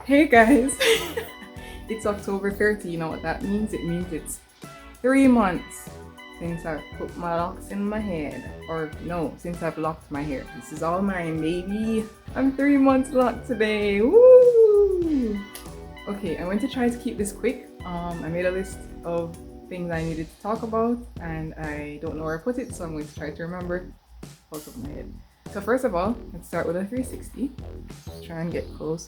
Hey guys, it's October 30. You know what that means? It means it's 3 months since I've put my locks in my head. Or no, since I've locked my hair. This is all mine, baby. I'm 3 months locked today. Woo! Okay, I went to try to keep this quick. I made a list of things I needed to talk about and I don't know where I put it, so I'm going to try to remember out of my head. So first of all, let's start with a 360. Let's try and get close.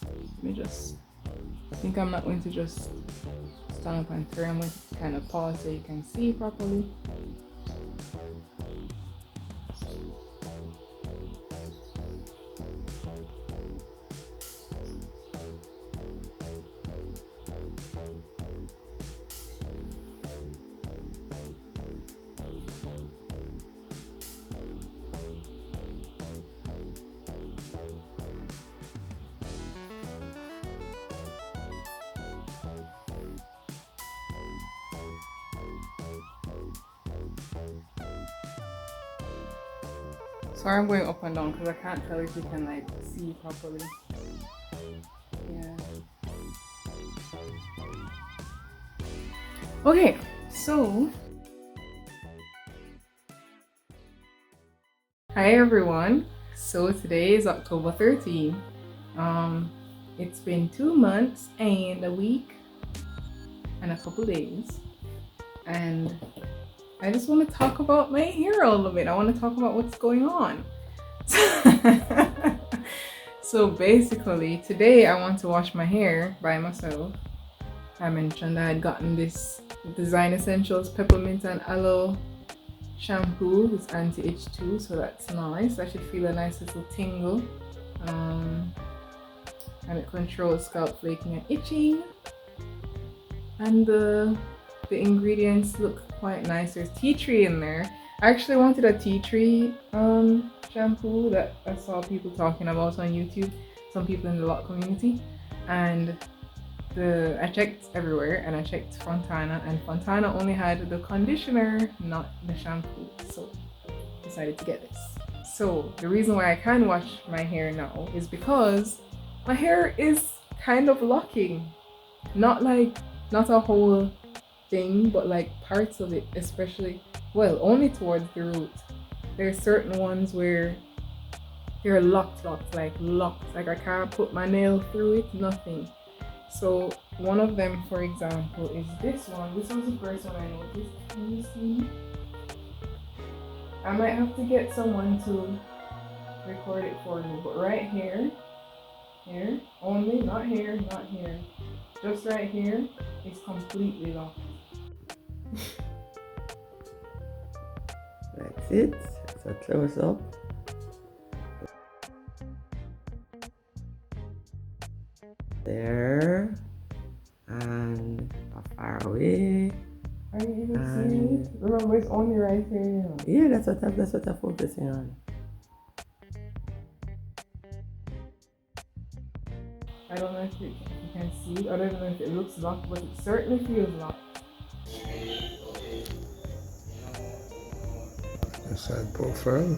Let me just, I think I'm not going to just stand up and turn. I'm going to kind of pause so you can see properly. Sorry, I'm going up and down because I can't tell if you can like see properly. Yeah. Okay, so hi everyone. So today is October 13. It's been 2 months and a week and a couple days, and I just want to talk about my hair a little bit. I want to talk about what's going on. So basically, today I want to wash my hair by myself. I mentioned I had gotten this Design Essentials Peppermint and Aloe shampoo. It's anti-itch too, so that's nice. I should feel a nice little tingle. And it controls scalp flaking and itching. And the ingredients look quite nice. There's tea tree in there. I actually wanted a tea tree shampoo that I saw people talking about on YouTube, some people in the loc'd community, and I checked everywhere and I checked Fontana, and Fontana only had the conditioner, not the shampoo, so I decided to get this. So the reason why I can wash my hair now is because my hair is kind of locking, not a whole thing, but like parts of it, especially, well, only towards the root. There's certain ones where they're locked, like I can't put my nail through it, nothing. So one of them, for example, is this one. This was the first one I noticed. Can you see? I might have to get someone to record it for me, but right here only, not here, just right here is completely locked. That's it. So close up. There. And far away. Are you even seeing it? Remember, it's only right here, you know. Yeah, that's what I'm focusing on. I don't know if you can see it. I don't know if it looks locked, but it certainly feels locked. That's that profile.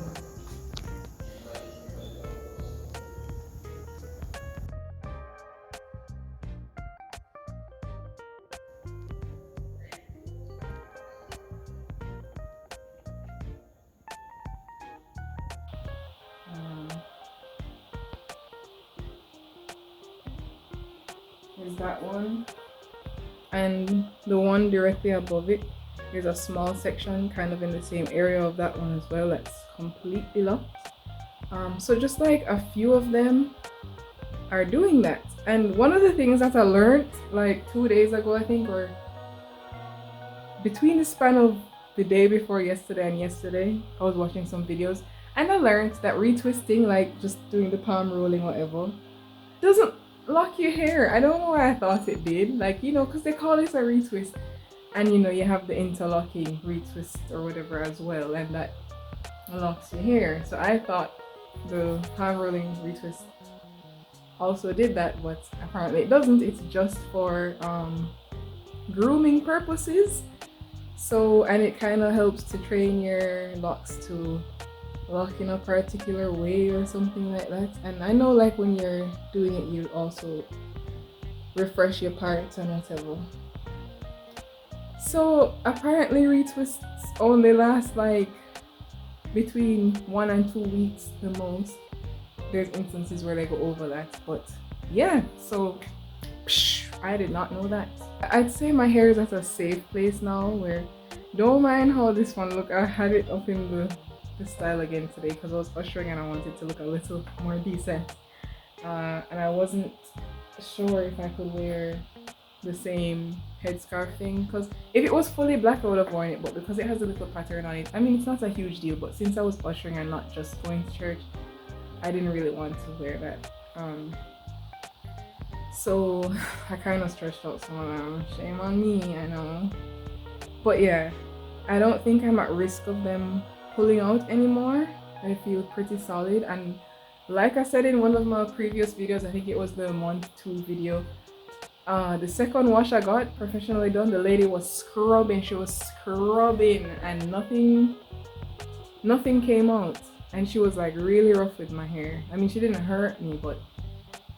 There's that one, and the one directly above it, there's a small section kind of in the same area of that one as well that's completely locked. So just like a few of them are doing that. And one of the things that I learned like 2 days ago, I think, or between the span of the day before yesterday and yesterday, I was watching some videos and I learned that retwisting, like just doing the palm rolling, whatever, doesn't lock your hair. I don't know why I thought it did, like, you know, because they call this a retwist, and you know, you have the interlocking retwist or whatever as well, and that locks your hair. So I thought the palm rolling retwist also did that, but apparently it doesn't. It's just for grooming purposes. So, and it kind of helps to train your locks to lock in a particular way or something like that. And I know like when you're doing it, you also refresh your parts and whatever. So apparently retwists only last like between 1 and 2 weeks the most. There's instances where they go over that, but yeah, so I did not know that. I'd say my hair is at a safe place now where don't mind how this one look. I had it up in the style again today because I was ushering and I wanted to look a little more decent. And I wasn't sure if I could wear the same headscarf thing because if it was fully black I would have worn it, but because it has a little pattern on it, I mean it's not a huge deal, but since I was ushering and not just going to church, I didn't really want to wear that. So I kind of stretched out some of them. Shame on me, I know. But yeah, I don't think I'm at risk of them pulling out anymore. I feel pretty solid, and like I said in one of my previous videos, I think it was the month 2 video, the second wash I got professionally done, the lady was scrubbing. She was scrubbing and nothing came out. And she was like really rough with my hair. I mean, she didn't hurt me, but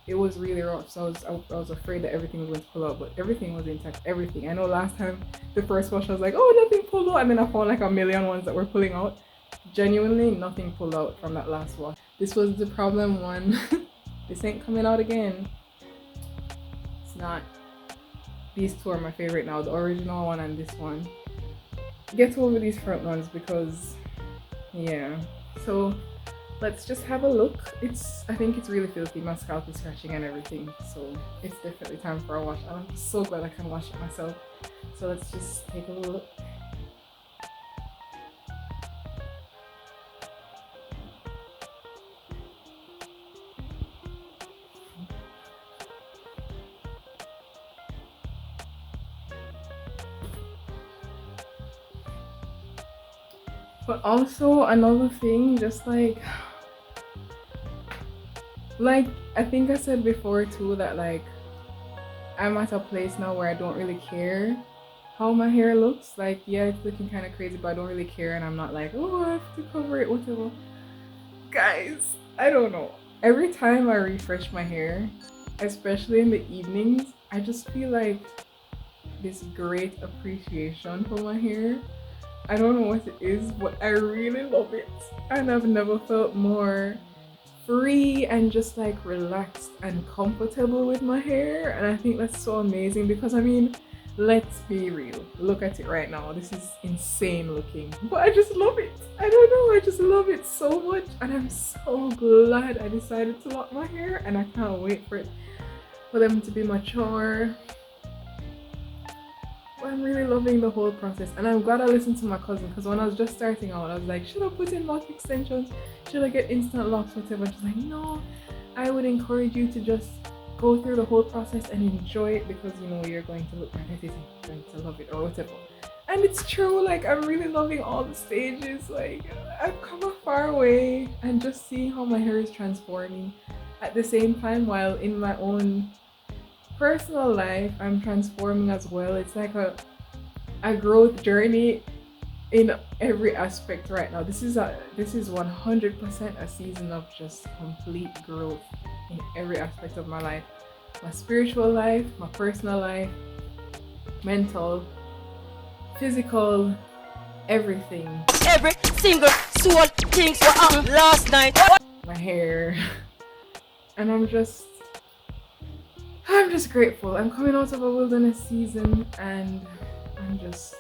it was really rough. So I was afraid that everything was going to pull out, but everything was intact. Everything. I know last time the first wash I was like, oh, nothing pulled out, and then I found like a million ones that were pulling out. Genuinely, nothing pulled out from that last wash. This was the problem one. This ain't coming out again. It's not. These two are my favorite now, the original one and this one. Get over these front ones because yeah. So let's just have a look. I think it's really filthy. My scalp is scratching and everything, so it's definitely time for a wash. I'm so glad I can wash it myself. So let's just take a look. But also another thing, just like I think I said before too that like I'm at a place now where I don't really care how my hair looks. Like yeah, it's looking kind of crazy, but I don't really care, and I'm not like, oh, I have to cover it, whatever. Guys, I don't know. Every time I refresh my hair, especially in the evenings, I just feel like this great appreciation for my hair. I don't know what it is, but I really love it. And I've never felt more free and just like relaxed and comfortable with my hair. And I think that's so amazing because I mean, let's be real. Look at it right now. This is insane looking, but I just love it. I don't know. I just love it so much. And I'm so glad I decided to lock my hair, and I can't wait for them to be mature. I'm really loving the whole process, and I'm glad I listened to my cousin because when I was just starting out, I was like, should I put in lock extensions? Should I get instant locks, whatever? She's like, no, I would encourage you to just go through the whole process and enjoy it because you know you're going to look magnetic, you're going to love it or whatever. And it's true, like I'm really loving all the stages. Like I've come a far way, and just seeing how my hair is transforming at the same time while in my own personal life I'm transforming as well. It's like a growth journey in every aspect right now. This is 100% a season of just complete growth in every aspect of my life. My spiritual life, my personal life, mental, physical, everything. Every single soul things were on last night. My hair. And I'm just grateful. I'm coming out of a wilderness season, and I'm just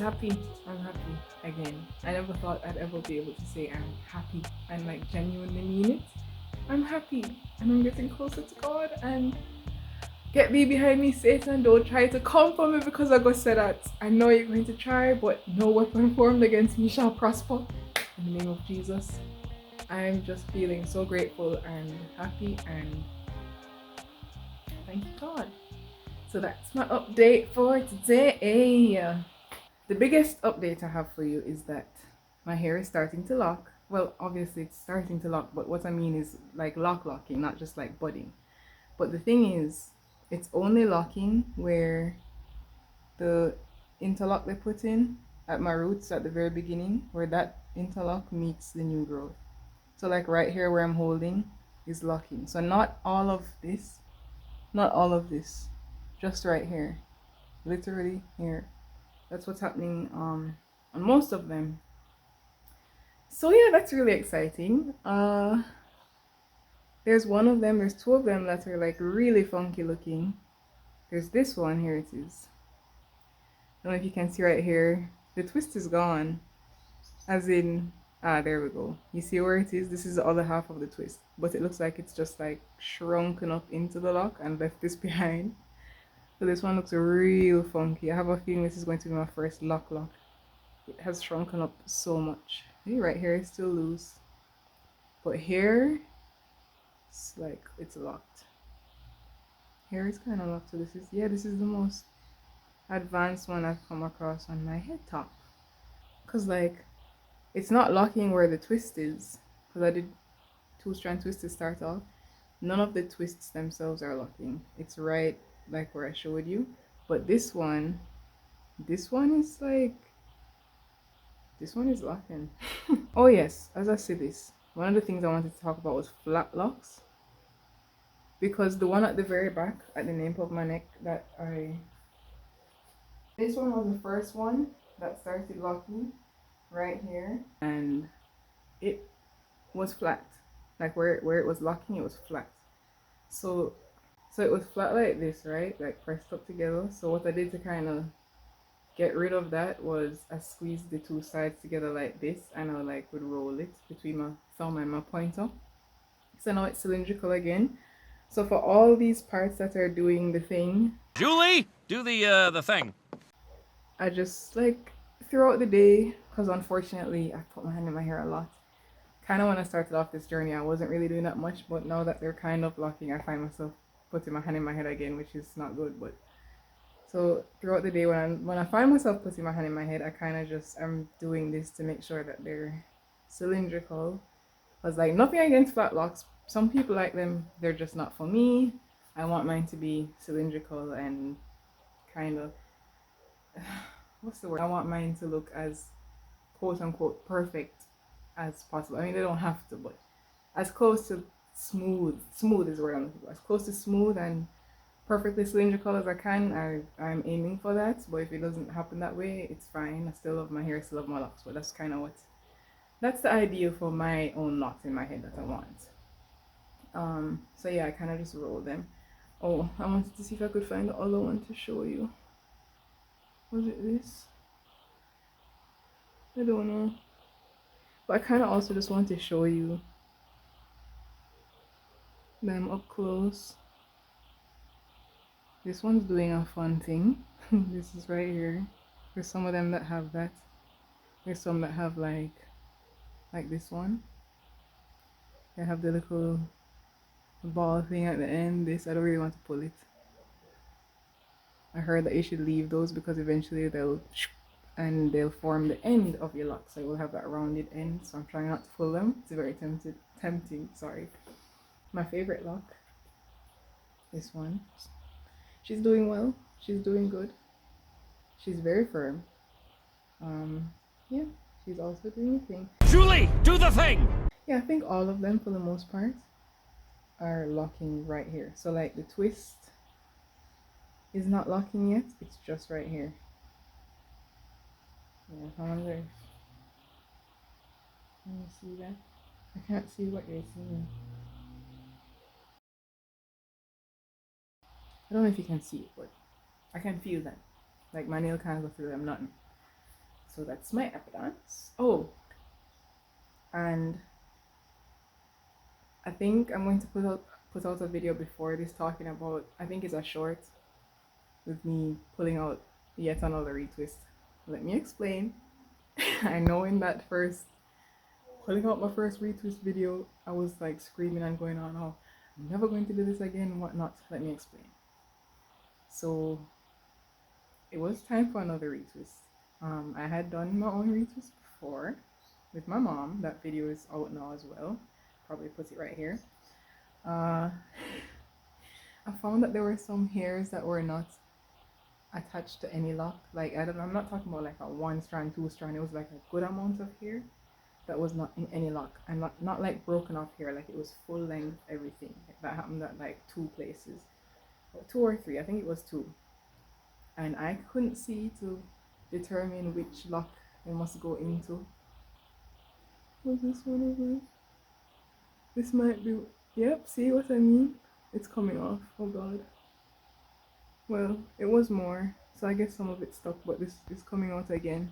happy. I'm happy again. I never thought I'd ever be able to say I'm happy and like genuinely mean it. I'm happy, and I'm getting closer to God. And get thee behind me, Satan. Don't try to come for me because I got said that. I know you're going to try, but no weapon formed against me shall prosper. In the name of Jesus. I'm just feeling so grateful and happy, and thank you, God. So that's my update for today. The biggest update I have for you is that my hair is starting to lock. Well, obviously it's starting to lock, but what I mean is like locking, not just like budding. But the thing is, it's only locking where the interlock they put in at my roots at the very beginning, where that interlock meets the new growth. So like right here where I'm holding is locking. So not all of this, not all of this, just right here, literally here. That's what's happening on most of them. So yeah, that's really exciting. There's one of them, there's two of them that are like really funky looking. There's this one, here it is. I don't know if you can see right here, the twist is gone. As in, there we go. You see where it is? This is the other half of the twist. But it looks like it's just like shrunken up into the lock and left this behind. So this one looks real funky. I have a feeling this is going to be my first lock. It has shrunken up so much. See, right here is still loose. But here, it's like, it's locked. Here is kind of locked. So this is the most advanced one I've come across on my head top. Because like, it's not locking where the twist is. Because I did 2-strand twist to start off. None of the twists themselves are locking. It's right like where I showed you. But this one is like, this one is locking. Oh yes, as I say this, one of the things I wanted to talk about was flat locks. Because the one at the very back, at the nape of my neck, this one was the first one that started locking right here. And it was flat. Like where it was locking, it was flat. So it was flat like this, right? Like pressed up together. So what I did to kind of get rid of that was I squeezed the two sides together like this, and I would roll it between my thumb and my pointer. So now it's cylindrical again. So for all these parts that are doing the thing, Julie, do the thing. I just like throughout the day, because unfortunately I put my hand in my hair a lot. Kind of when I started off this journey, I wasn't really doing that much, but now that they're kind of locking, I find myself putting my hand in my head again, which is not good. But so throughout the day, when I find myself putting my hand in my head, I kind of just I'm doing this to make sure that they're cylindrical. Cause like nothing against flat locks, some people like them, they're just not for me. I want mine to be cylindrical and kind of what's the word? I want mine to look as quote unquote perfect as possible. I mean, they don't have to, but as close to smooth is the word I'm looking for. As close to smooth and perfectly cylindrical as I can. I'm aiming for that, but if it doesn't happen that way, it's fine. I still love my hair, still love my locks, but that's kind of that's the idea for my own locks in my head that I want. So yeah, I kind of just roll them. Oh, I wanted to see if I could find the other one to show you. Was it this? I don't know. But I kind of also just want to show you them up close. This one's doing a fun thing. This is right here. There's some of them that have that. There's some that have like this one. They have the little ball thing at the end. This, I don't really want to pull it. I heard that you should leave those because eventually they'll form the end of your lock. So you will have that rounded end. So I'm trying not to pull them. It's very tempting. Sorry. My favorite lock. This one. She's doing well. She's doing good. She's very firm. Yeah, she's also doing a thing. Julie, do the thing! Yeah, I think all of them for the most part are locking right here. So like the twist is not locking yet. It's just right here. Yeah, I wonder if can you see that? I can't see what you're seeing. I don't know if you can see it, but I can feel that. Like my nail can't go through them, nothing. So that's my evidence. Oh, and I think I'm going to put out a video before this talking about, I think it's a short with me pulling out yet another retwist. Let me explain. I know in that first pulling out my first retwist video, I was like screaming and going on, oh, I'm never going to do this again and whatnot. Let me explain. So it was time for another retwist. I had done my own retwist before with my mom. That video is out now as well. Probably put it right here. I found that there were some hairs that were not attached to any lock. Like I'm not talking about like a 1-strand, 2-strand. It was like a good amount of hair. that was not in any lock, and not like broken off here, like it was full length everything. That happened at like 2 places, or 2 or 3, I think it was 2, and I couldn't see to determine which lock they must go into. Was this one over? This might be. Yep, see what I mean? It's coming off. Oh god. Well, it was more, so I guess some of it stuck, but this is coming out again.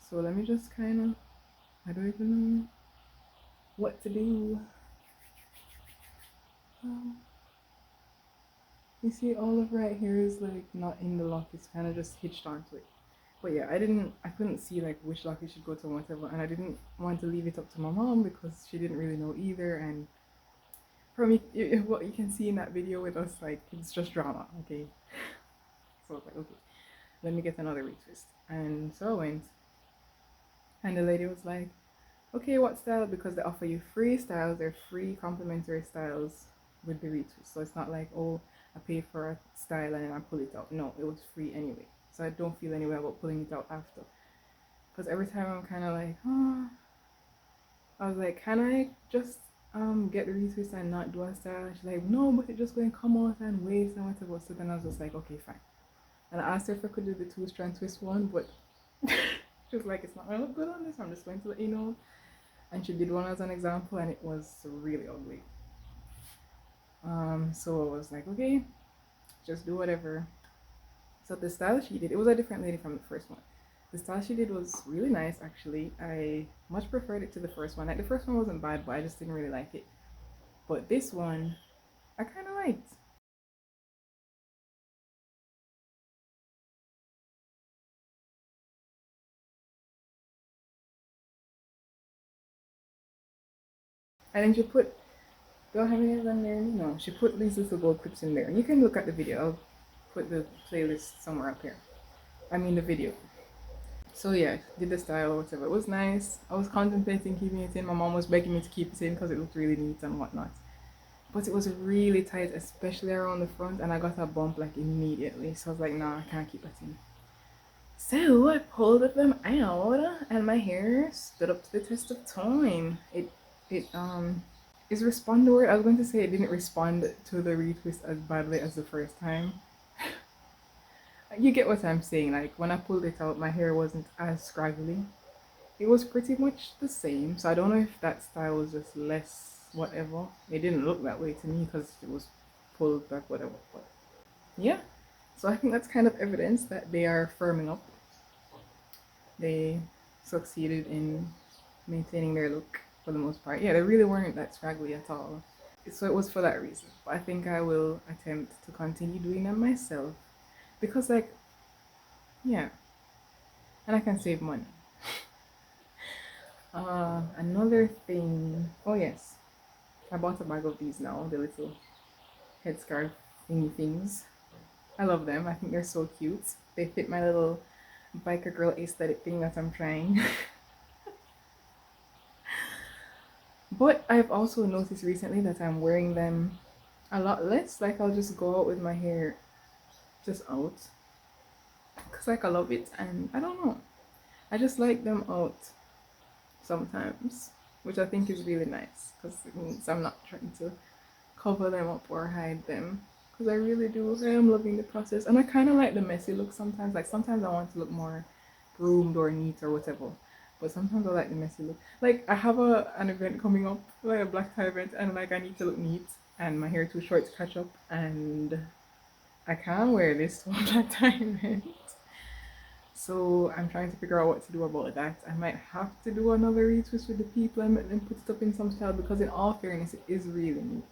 So let me just kind of. I don't even know what to do. You see, all of right here is like not in the lock, it's kind of just hitched onto it. But yeah, I couldn't see like which lock it should go to and whatever, and I didn't want to leave it up to my mom because she didn't really know either. And from what you can see in that video with us, like it's just drama, okay? So I was like, okay, let me get another retwist. And so I went, and the lady was like, okay, what style? Because they offer you free styles, they're free complimentary styles with the retwist. So it's not like, oh, I pay for a style and then I pull it out. No, it was free anyway. So I don't feel any way about pulling it out after. Because every time I'm kind of like, oh, I was like, can I just get the retwist and not do a style? And she's like, no, but it's just going to come out and waste and whatever. So then I was just like, okay, fine. And I asked her if I could do the 2-strand twist one, but she was like, it's not going to look good on this. I'm just going to let you know. And she did one as an example, and it was really ugly. So I was like, okay, just do whatever. So the style she did, it was a different lady from the first one. The style she did was really nice, actually. I much preferred it to the first one. Like the first one wasn't bad, but I just didn't really like it. But this one, I kind of liked. And then she put, do I have any on there? No, she put these little gold clips in there. And you can look at the video. I'll put the playlist somewhere up here. I mean the video. So yeah, did the style or whatever. It was nice. I was contemplating keeping it in. My mom was begging me to keep it in because it looked really neat and whatnot. But it was really tight, especially around the front, and I got a bump like immediately. So I was like, nah, I can't keep it in. So I pulled them out, and my hair stood up to the test of time. It is respond the word? I was going to say it didn't respond to the retwist as badly as the first time. You get what I'm saying. Like when I pulled it out, my hair wasn't as scraggly. It was pretty much the same. So I don't know if that style was just less whatever. It didn't look that way to me because it was pulled back whatever. But yeah. So I think that's kind of evidence that they are firming up. They succeeded in maintaining their look for the most part. Yeah, they really weren't that scraggly at all. So it was for that reason. But I think I will attempt to continue doing them myself. Because like, yeah. And I can save money. Another thing. Oh yes. I bought a bag of these now, the little headscarf thingy things. I love them. I think they're so cute. They fit my little biker girl aesthetic thing that I'm trying. But I've also noticed recently that I'm wearing them a lot less. Like I'll just go out with my hair just out. Cause like I love it, and I don't know. I just like them out sometimes, which I think is really nice because it means I'm not trying to cover them up or hide them. Because I really do. I am loving the process, and I kind of like the messy look sometimes. Like sometimes I want to look more groomed or neat or whatever, but sometimes I like the messy look. Like I have an event coming up, like a black tie event, and like I need to look neat, and my hair too short to catch up, and I can't wear this to a black tie event. So I'm trying to figure out what to do about that. I might have to do another retwist with the people and let them put it up in some style because in all fairness it is really neat.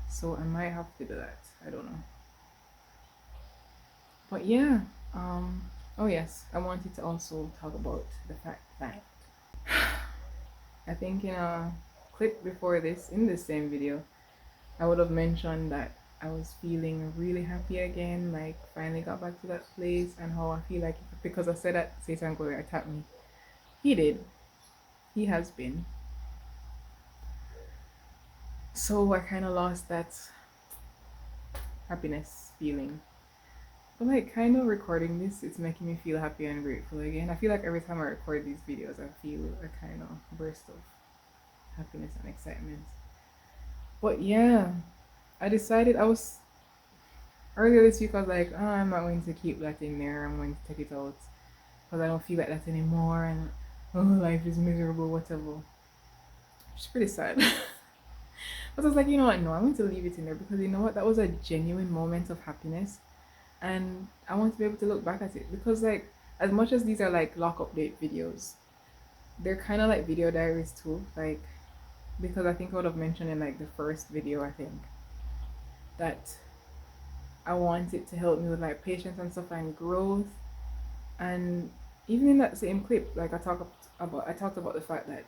So I might have to do that. I don't know. But yeah, oh yes, I wanted to also talk about the fact that I think in a clip before this, in this same video, I would have mentioned that I was feeling really happy again, like finally got back to that place, and how I feel like because I said that Satan Glory attacked me. He did. He has been. So I kind of lost that happiness feeling. But like kind of recording this, it's making me feel happy and grateful again. I feel like every time I record these videos, I feel a kind of burst of happiness and excitement. But yeah, I decided I was earlier this week. I was like, oh, I'm not going to keep that in there. I'm going to take it out because I don't feel like that anymore. And oh, life is miserable, whatever. It's pretty sad. But I was like, you know what? No, I'm going to leave it in there because you know what? That was a genuine moment of happiness, and I want to be able to look back at it because like as much as these are like lock update videos, they're kind of like video diaries too. Like because I think I would have mentioned in like the first video, I think that I want it to help me with like patience and stuff and growth. And even in that same clip, like I talked about the fact that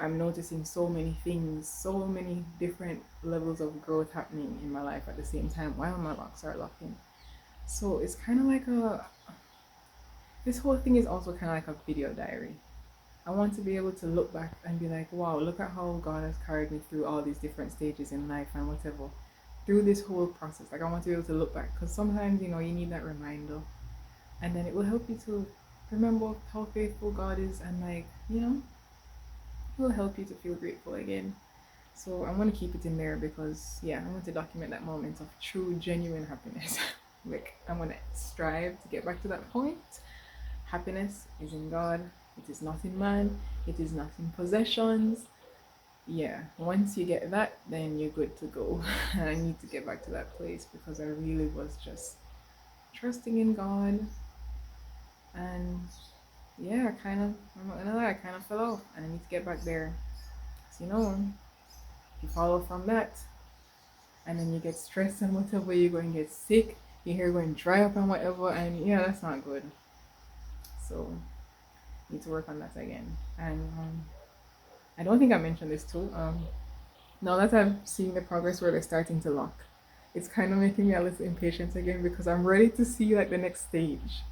I'm noticing so many things, so many different levels of growth happening in my life at the same time while my locks are locking. So it's kind of like this whole thing is also kind of like a video diary. I want to be able to look back and be like, wow, look at how God has carried me through all these different stages in life and whatever. Through this whole process. Like, I want to be able to look back because sometimes, you need that reminder. And then it will help you to remember how faithful God is and, like, it will help you to feel grateful again. So I'm going to keep it in there because, yeah, I want to document that moment of true, genuine happiness. Like, I'm going to strive to get back to that point. Happiness is in God. It is not in man. It is not in possessions. Yeah, once you get that, then you're good to go. And I need to get back to that place because I really was just trusting in God. And yeah, I'm not gonna lie, I kind of fell off and I need to get back there. So, if you follow from that and then you get stressed and whatever, you're going to get sick, your hair going dry up and whatever, and yeah, that's not good. So, need to work on that again. And I don't think I mentioned this too. Now that I'm seeing the progress where they're starting to lock, it's kind of making me a little impatient again because I'm ready to see like the next stage.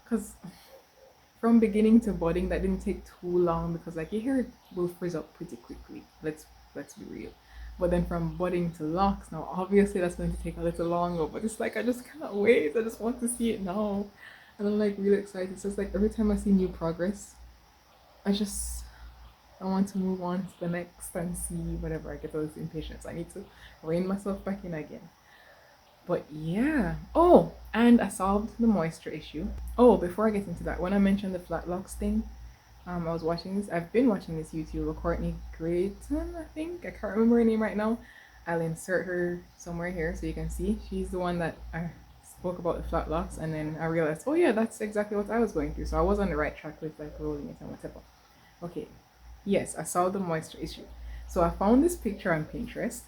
Because from beginning to budding, that didn't take too long because like your hair will frizz up pretty quickly. Let's be real. But then from budding to locks, now obviously that's going to take a little longer. But it's like I just cannot wait. I just want to see it now, and I'm like really excited. So it's like every time I see new progress, I want to move on to the next and see whatever. I get all this impatience. I need to rein myself back in again. But yeah. Oh, and I solved the moisture issue. Oh, before I get into that, when I mentioned the flat locks thing, I was watching this. I've been watching this YouTuber, Courtney Grayton, I think. I can't remember her name right now. I'll insert her somewhere here so you can see. She's the one that I spoke about the flat locks, and then I realized, oh yeah, that's exactly what I was going through. So I was on the right track with like rolling it and whatever. Okay, yes, I solved the moisture issue. So I found this picture on Pinterest.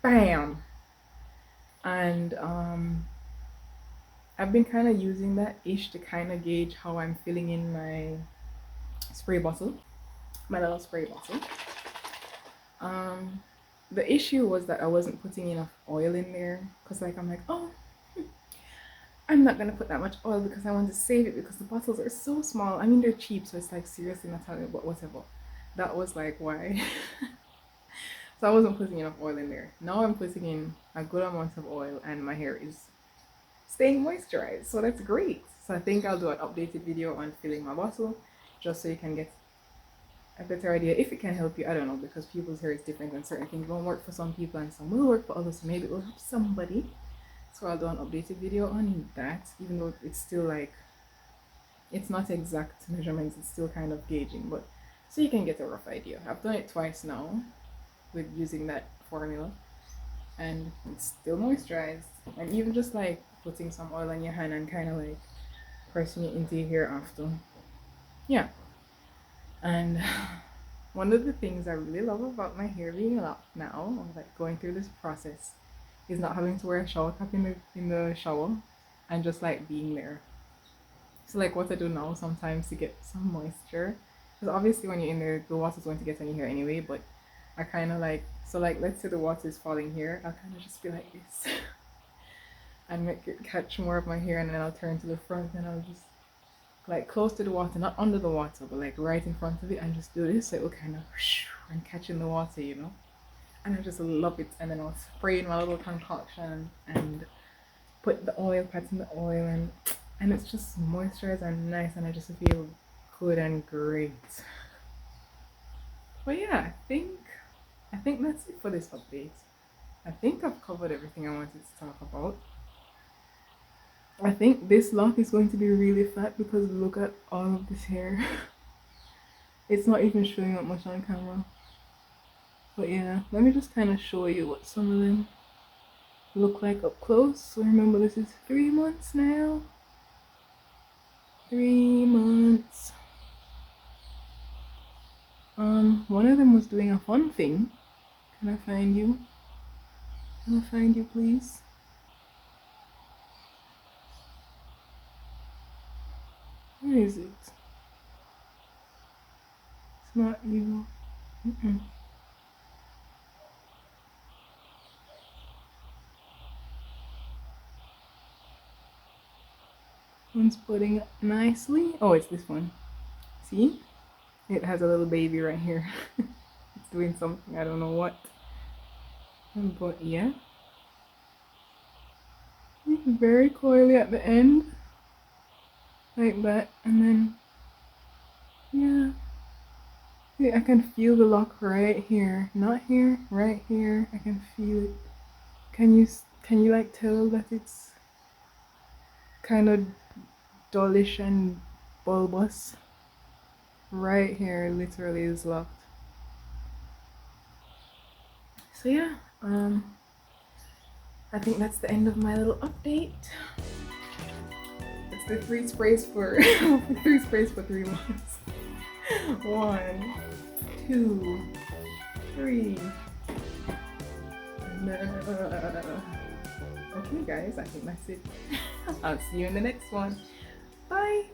Bam! And I've been kind of using that ish to kind of gauge how I'm feeling in my spray bottle, my little spray bottle. The issue was that I wasn't putting enough oil in there because like I'm like, oh, I'm not gonna put that much oil because I want to save it because the bottles are so small. I mean, they're cheap, so it's like seriously not telling me, but whatever. That was like why. So I wasn't putting enough oil in there. Now I'm putting in a good amount of oil and my hair is staying moisturized. So that's great. So I think I'll do an updated video on filling my bottle just so you can get a better idea if it can help you. I don't know, because people's hair is different and certain things won't work for some people and some will work for others. So maybe it will help somebody. So I'll do an updated video on that, even though it's still like, it's not exact measurements, it's still kind of gauging, but so you can get a rough idea. I've done it twice now with using that formula and it's still moisturized. And even just like putting some oil on your hand and kind of like pressing it into your hair after. Yeah. And one of the things I really love about my hair being locked now, or like going through this process, is not having to wear a shower cap in the shower and just like being there. So like what I do now sometimes to get some moisture, because obviously when you're in there the water's going to get on your hair anyway, but I kind of like, so like let's say the water is falling here, I'll kind of just be like this and make it catch more of my hair, and then I'll turn to the front and I'll just like close to the water, not under the water, but like right in front of it, and just do this so it will kind of and catch in the water, and I just love it. And then I'll spray in my little concoction and put the oil, pat in the oil, and it's just moisturized and nice, and I just feel good and great. But yeah, I think that's it for this update. I think I've covered everything I wanted to talk about. I think this lock is going to be really fat because look at all of this hair. It's not even showing up much on camera. But yeah, let me just kind of show you what some of them look like up close. So remember, this is 3 months now. 3 months. One of them was doing a fun thing. Can I find you? Can I find you, please? Where is it? It's not you. Mm-mm. One's putting up nicely. Oh, it's this one. See? It has a little baby right here. It's doing something, I don't know what. But yeah. Very coily at the end. Like that. And then, yeah. See, I can feel the lock right here. Not here, right here. I can feel it. Can you like tell that it's kind of dullish and bulbous? Right here literally is locked. So yeah, I think that's the end of my little update. It's the 3 sprays for 3 sprays for 3 months. 1, 2, 3. Okay guys, I think that's it. I'll see you in the next one. Bye.